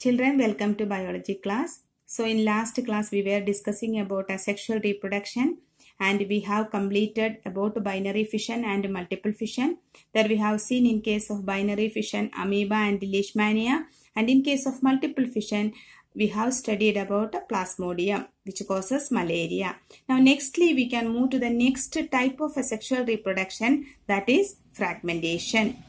Children, welcome to biology class. So in last class we were discussing about sexual reproduction, and we have completed about binary fission and multiple fission. That we have seen in case of binary fission amoeba and leishmania, and in case of multiple fission we have studied about plasmodium, which causes malaria. Now nextly we can move to the next type of sexual reproduction, that is fragmentation.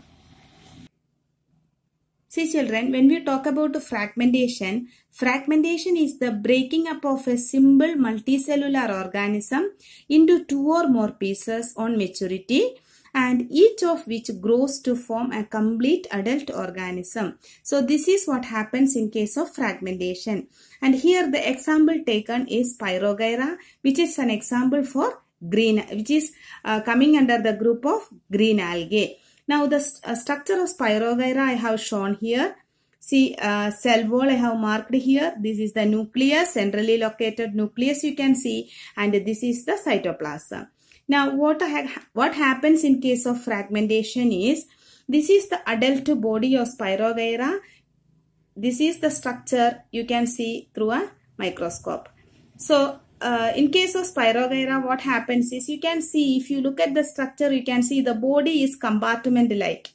See children, when we talk about fragmentation, fragmentation is the breaking up of a simple multicellular organism into two or more pieces on maturity, and each of which grows to form a complete adult organism. So this is what happens in case of fragmentation. And here the example taken is Spirogyra, which is an example for green, which is coming under the group of green algae. Now the structure of Spirogyra I have shown here. See, cell wall I have marked here. This is the nucleus, centrally located nucleus you can see, and this is the cytoplasm. Now what happens in case of fragmentation is, this is the adult body of Spirogyra. This is the structure you can see through a microscope. So in case of Spirogyra, what happens is, you can see, if you look at the structure, you can see the body is compartment-like.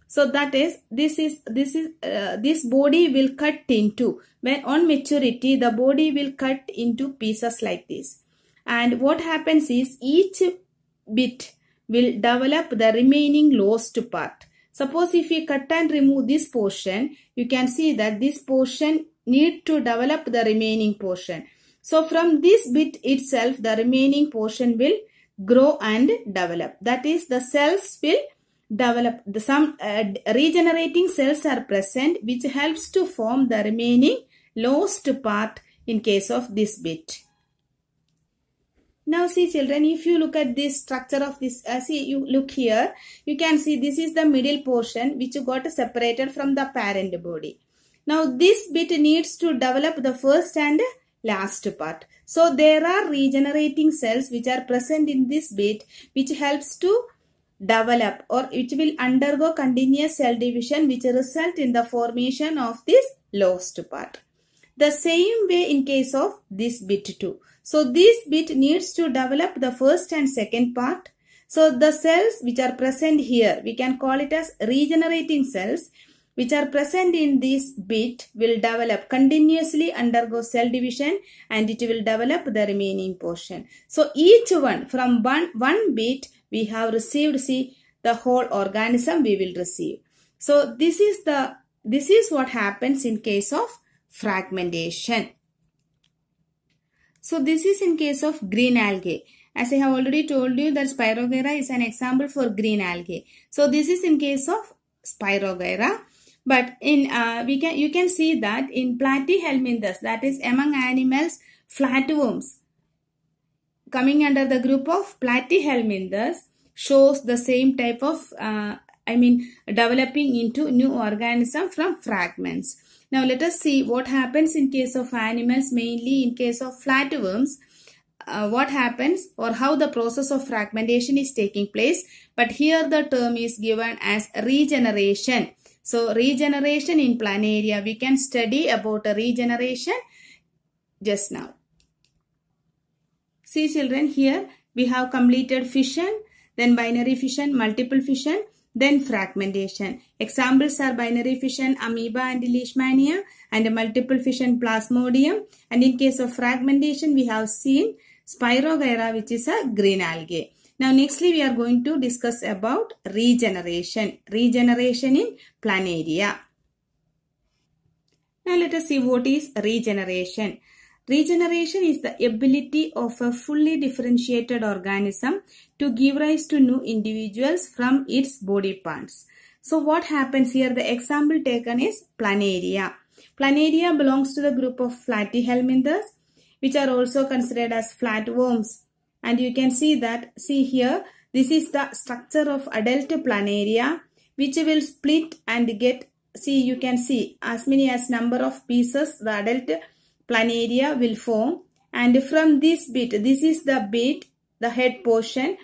So that is, this body will cut into, when on maturity, the body will cut into pieces like this. And what happens is, each bit will develop the remaining lost part. Suppose if we cut and remove this portion, you can see that this portion need to develop the remaining portion. So from this bit itself, the remaining portion will grow and develop. That is, the cells will develop. Some regenerating cells are present, which helps to form the remaining lost part in case of this bit. Now see children, if you look at this structure of this, see, you look here, you can see this is the middle portion which got separated from the parent body. Now this bit needs to develop the first and last part. So there are regenerating cells which are present in this bit, which helps to develop, or which will undergo continuous cell division, which result in the formation of this lost part. The same way in case of this bit too. So this bit needs to develop the first and second part. So the cells which are present here, we can call it as regenerating cells, which are present in this bit will develop, continuously undergo cell division, and it will develop the remaining portion. So each one, from one bit we have received, see, the whole organism we will receive. So this is what happens in case of fragmentation. So this is in case of green algae. As I have already told you that Spirogyra is an example for green algae. So this is in case of Spirogyra. But in you can see that in Platyhelminthes, that is among animals, flatworms coming under the group of Platyhelminthes shows the same type of developing into new organism from fragments. Now let us see what happens in case of animals, mainly in case of flatworms. What happens, or how the process of fragmentation is taking place. But here the term is given as regeneration. So regeneration in planaria, we can study about a regeneration just now. See children, here we have completed fission, then binary fission, multiple fission, then fragmentation. Examples are binary fission amoeba and leishmania, and multiple fission plasmodium. And in case of fragmentation, we have seen Spirogyra, which is a green algae. Now nextly we are going to discuss about regeneration. Regeneration in planaria. Now let us see what is regeneration. Regeneration is the ability of a fully differentiated organism to give rise to new individuals from its body parts. So what happens here? The example taken is planaria. Planaria belongs to the group of Platyhelminthes, which are also considered as flatworms. And you can see that, see here, this is the structure of adult planaria, which will split and get, see, you can see as many as number of pieces the adult planaria will form. And from this bit, this is the bit, the head portion.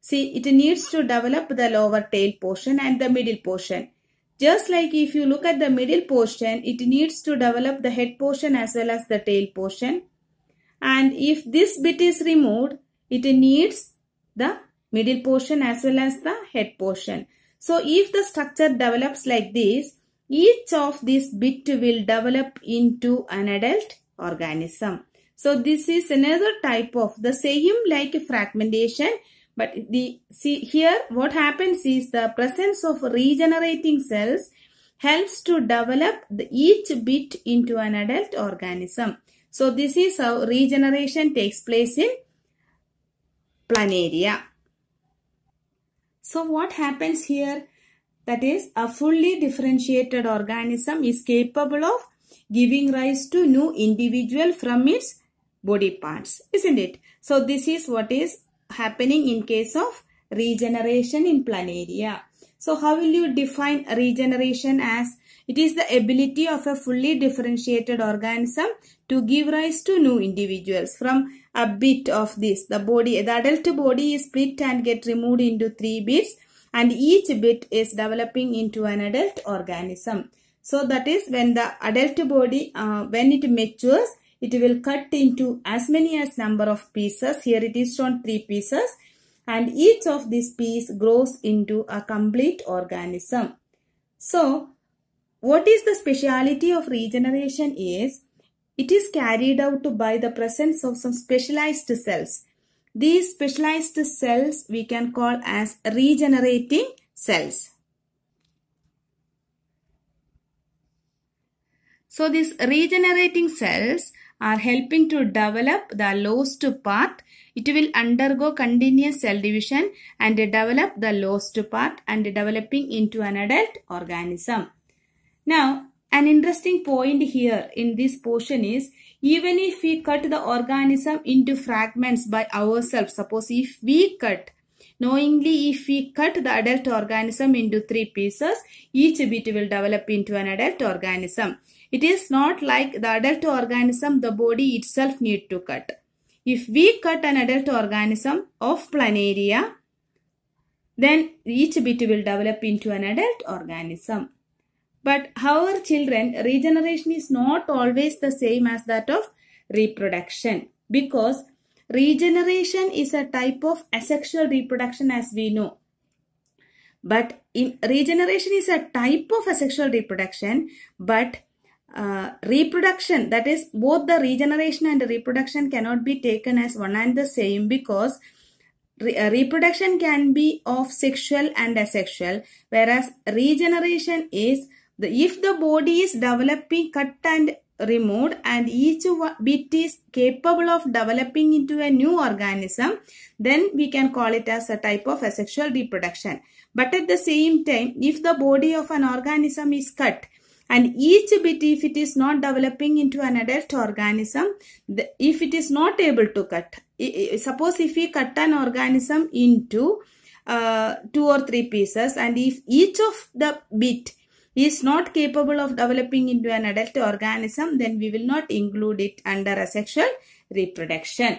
See, it needs to develop the lower tail portion and the middle portion. Just like if you look at the middle portion, it needs to develop the head portion as well as the tail portion. And if this bit is removed, it needs the middle portion as well as the head portion. So if the structure develops like this, each of this bit will develop into an adult organism. So this is another type of the same like fragmentation, but see here what happens is the presence of regenerating cells helps to develop each bit into an adult organism. So this is how regeneration takes place in planaria. So what happens here? That is, a fully differentiated organism is capable of giving rise to new individual from its body parts, isn't it? So this is what is happening in case of regeneration in planaria. So how will you define regeneration as? It is the ability of a fully differentiated organism to give rise to new individuals from a bit of this. The adult body is split and get removed into 3 bits, and each bit is developing into an adult organism. So that is when the adult body, when it matures, it will cut into as many as number of pieces. Here it is shown 3 pieces, and each of these pieces grows into a complete organism. So what is the speciality of regeneration is, it is carried out by the presence of some specialized cells. These specialized cells we can call as regenerating cells. So these regenerating cells are helping to develop the lost part. It will undergo continuous cell division and develop the lost part and developing into an adult organism. Now, an interesting point here in this portion is, even if we cut the organism into fragments by ourselves, suppose if we cut, knowingly if we cut the adult organism into 3 pieces, each bit will develop into an adult organism. It is not like the adult organism, the body itself need to cut. If we cut an adult organism of planaria, then each bit will develop into an adult organism. But however, children, regeneration is not always the same as that of reproduction, because regeneration is a type of asexual reproduction, as we know. But regeneration is a type of asexual reproduction, but reproduction, that is both the regeneration and reproduction, cannot be taken as one and the same, because reproduction can be of sexual and asexual, whereas regeneration is if the body is developing, cut and removed, and each bit is capable of developing into a new organism, then we can call it as a type of asexual reproduction. But at the same time, if the body of an organism is cut and each bit, if it is not developing into an adult organism, if it is not able to cut, suppose if we cut an organism into 2 or 3 pieces, and if each of the bit is not capable of developing into an adult organism, then we will not include it under asexual reproduction.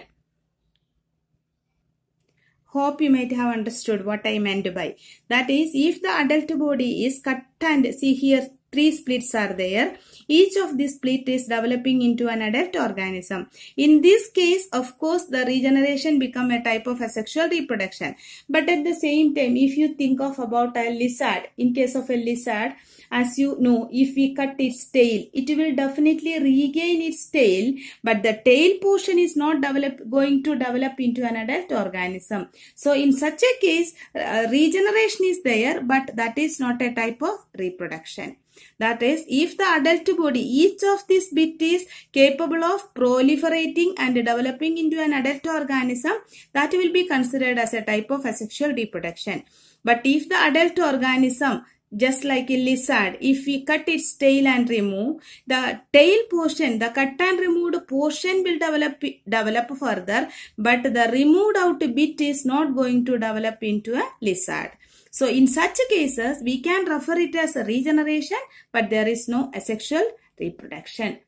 Hope you might have understood what I meant by. That is, if the adult body is cut and see here 3 splits are there, each of this split is developing into an adult organism. In this case, of course, the regeneration become a type of asexual reproduction. But at the same time, if you think of about a lizard, in case of a lizard, as you know, if we cut its tail, it will definitely regain its tail, but the tail portion is not going to develop into an adult organism. So in such a case, regeneration is there, but that is not a type of reproduction. That is, if the adult body, each of this bit is capable of proliferating and developing into an adult organism, that will be considered as a type of asexual reproduction. But if the adult organism, just like a lizard, if we cut its tail and remove, the tail portion, the cut and removed portion will develop further, but the removed out bit is not going to develop into a lizard. So in such cases, we can refer it as a regeneration, but there is no asexual reproduction.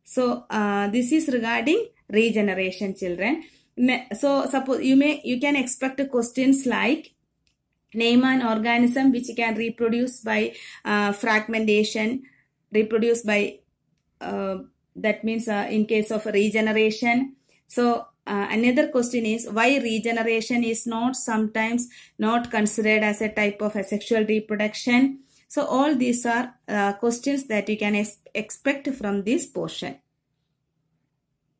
So this is regarding regeneration, children. So suppose you can expect questions like, Name an organism which can reproduce by fragmentation, reproduce by that means in case of regeneration. So another question is why regeneration is not sometimes not considered as a type of asexual reproduction. So all these are questions that you can expect from this portion.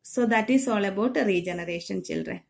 So that is all about regeneration, children.